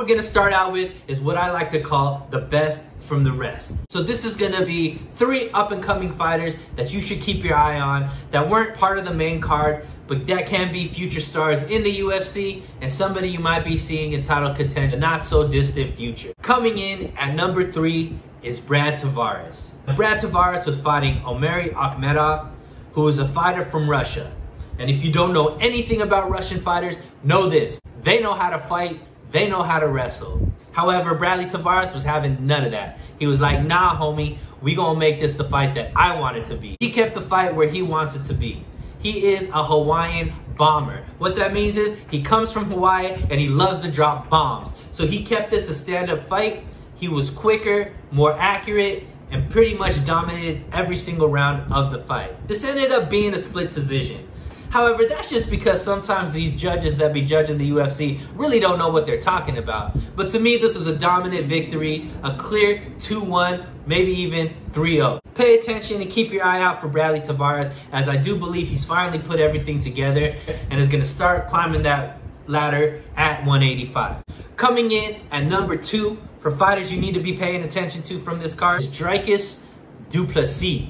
we're gonna start out with is what I like to call the best from the rest. So this is gonna be 3 up-and-coming fighters that you should keep your eye on that weren't part of the main card, but that can be future stars in the UFC and somebody you might be seeing in title contention not so distant future. Coming in at number 3 is Brad Tavares. Brad Tavares was fighting Omari Akhmedov, who is a fighter from Russia. And if you don't know anything about Russian fighters, know this: they know how to fight, they know how to wrestle. However, Bradley Tavares was having none of that. He was like, nah, homie, we gonna make this the fight that I want it to be. He kept the fight where he wants it to be. He is a Hawaiian bomber. What that means is he comes from Hawaii and he loves to drop bombs. So he kept this a stand-up fight. He was quicker, more accurate, and pretty much dominated every single round of the fight. This ended up being a split decision. However, that's just because sometimes these judges that be judging the UFC really don't know what they're talking about. But to me, this is a dominant victory, a clear 2-1, maybe even 3-0. Pay attention and keep your eye out for Bradley Tavares, as I do believe he's finally put everything together and is gonna start climbing that ladder at 185. Coming in at number 2 for fighters you need to be paying attention to from this card is Dricus Du Plessis.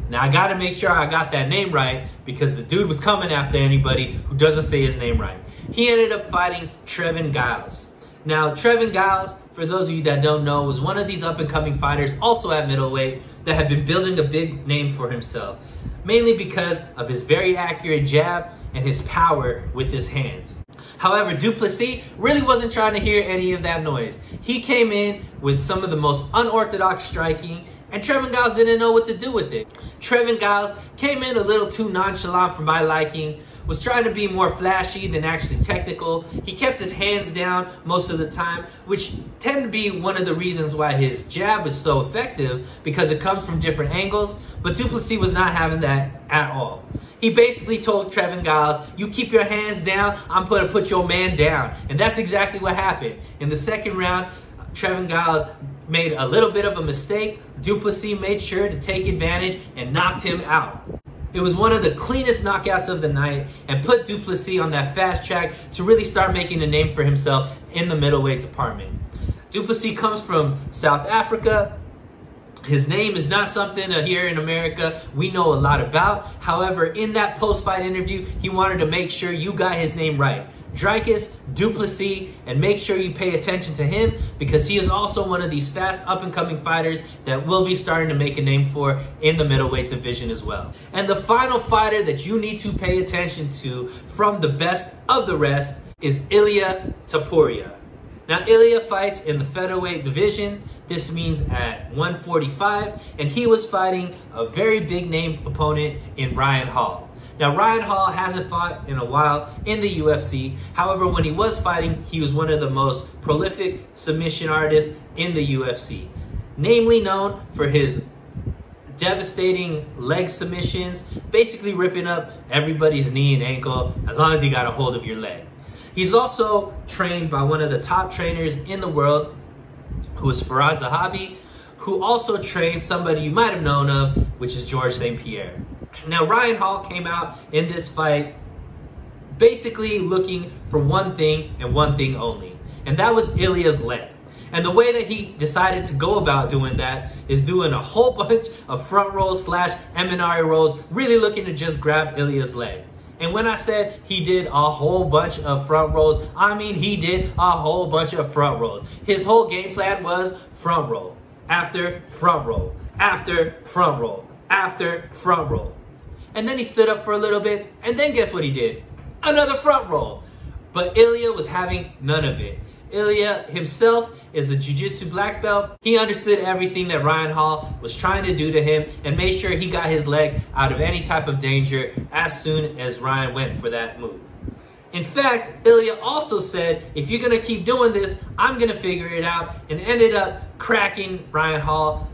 Now, I gotta make sure I got that name right because the dude was coming after anybody who doesn't say his name right. He ended up fighting Trevin Giles. Now, Trevin Giles, for those of you that don't know, was one of these up-and-coming fighters, also at middleweight, that had been building a big name for himself, mainly because of his very accurate jab and his power with his hands. However, Du Plessis really wasn't trying to hear any of that noise. He came in with some of the most unorthodox striking, and Trevin Giles didn't know what to do with it. Trevin Giles came in a little too nonchalant for my liking, was trying to be more flashy than actually technical. He kept his hands down most of the time, which tend to be one of the reasons why his jab is so effective, because it comes from different angles, but Du Plessis was not having that at all. He basically told Trevin Giles, you keep your hands down, I'm gonna put your man down. And that's exactly what happened. In the second round, Trevin Giles made a little bit of a mistake. Du Plessis made sure to take advantage and knocked him out. It was one of the cleanest knockouts of the night and put Du Plessis on that fast track to really start making a name for himself in the middleweight department. Du Plessis comes from South Africa. His name is not something here in America we know a lot about. However, in that post-fight interview, he wanted to make sure you got his name right. Dricus Du Plessis, and make sure you pay attention to him because he is also one of these fast up-and-coming fighters that will be starting to make a name for in the middleweight division as well. And the final fighter that you need to pay attention to from the best of the rest is Ilia Topuria. Now, Ilia fights in the featherweight division. This means at 145, and he was fighting a very big name opponent in Ryan Hall. Now, Ryan Hall hasn't fought in a while in the UFC. However, when he was fighting, he was one of the most prolific submission artists in the UFC, namely known for his devastating leg submissions, basically ripping up everybody's knee and ankle as long as you got a hold of your leg. He's also trained by one of the top trainers in the world, who is Faraz Zahabi, who also trained somebody you might have known of, which is George St. Pierre. Now, Ryan Hall came out in this fight basically looking for one thing and one thing only, and that was Ilia's leg. And the way that he decided to go about doing that is doing a whole bunch of front rolls slash Eminari rolls, really looking to just grab Ilia's leg. And when I said he did a whole bunch of front rolls, I mean he did a whole bunch of front rolls. His whole game plan was front roll after front roll after front roll after front roll. And then he stood up for a little bit, and then guess what he did? Another front roll. But Ilia was having none of it. Ilia himself is a jiu-jitsu black belt. He understood everything that Ryan Hall was trying to do to him and made sure he got his leg out of any type of danger as soon as Ryan went for that move. In fact, Ilia also said, if you're going to keep doing this, I'm going to figure it out, and ended up cracking Ryan Hall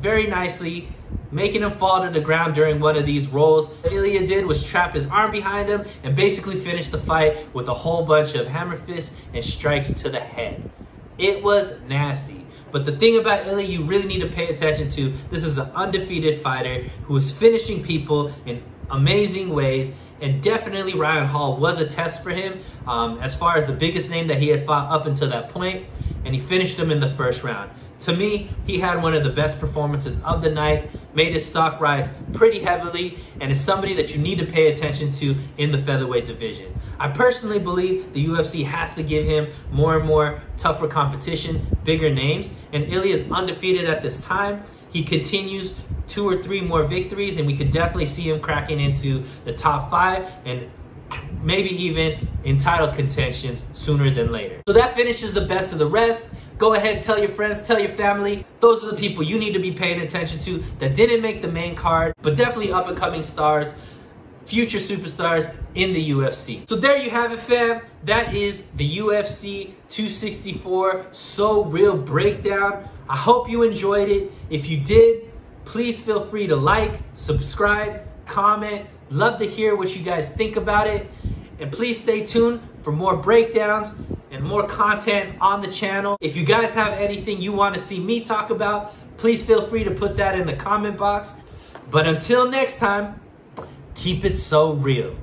very nicely, making him fall to the ground during one of these rolls. What Ilia did was trap his arm behind him and basically finish the fight with a whole bunch of hammer fists and strikes to the head. It was nasty. But the thing about Ilia you really need to pay attention to, this is an undefeated fighter who is finishing people in amazing ways, and definitely Ryan Hall was a test for him as far as the biggest name that he had fought up until that point, and he finished him in the first round. To me, he had one of the best performances of the night, made his stock rise pretty heavily, and is somebody that you need to pay attention to in the featherweight division. I personally believe the UFC has to give him more and more tougher competition, bigger names, and Ilya is undefeated at this time. He continues 2 or 3 more victories, and we could definitely see him cracking into the top 5 and maybe even in title contentions sooner than later. So that finishes the best of the rest. Go ahead, tell your friends, tell your family. Those are the people you need to be paying attention to that didn't make the main card, but definitely up-and-coming stars, future superstars in the UFC. So there you have it, fam. That is the UFC 264 So Real breakdown. I hope you enjoyed it. If you did, please feel free to like, subscribe, comment. Love to hear what you guys think about it. And please stay tuned for more breakdowns and more content on the channel. If you guys have anything you want to see me talk about, please feel free to put that in the comment box. But until next time, keep it so real.